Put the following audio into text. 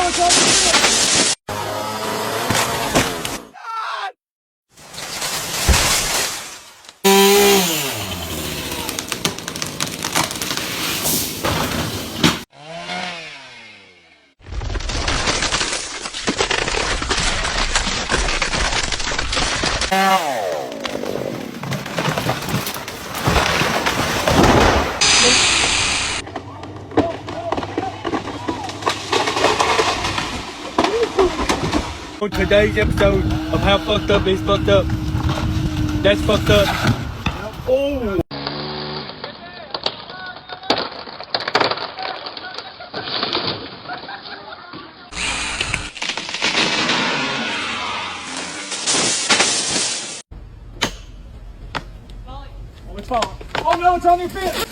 it's on your feet. On today's episode of How Fucked Up Is Fucked Up. That's fucked up. Oh! Oh, it's falling. Oh no, it's on your feet.